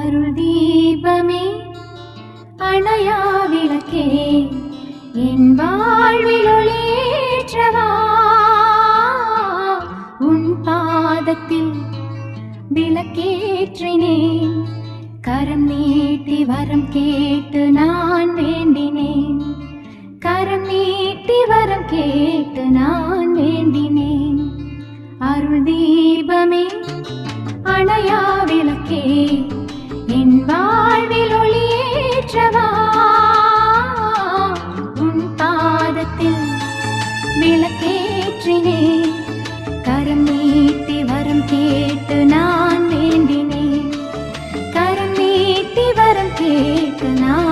அருள் தீபமே அணையா விளக்கே என் வாழ்வில் ஒளியேற்றவா உன் பாதத்தில் விளக்கேற்றினேன் கரம் நீட்டி வரம் கேட்டு நான் வேண்டினேன் கரம் நீட்டி வரம் கேட்டு நான் வேண்டினேன் அருள் தீபமே அணையா விளக்கே என் வாழ்வில் ஒளியேற்றவா உன் பாதத்தில் விளக்கேற்றினேன் கரம் நீட்டி வரம் கேட்டு நான் வேண்டினேன் கரம் நீட்டி வரம் கேட்டு நான்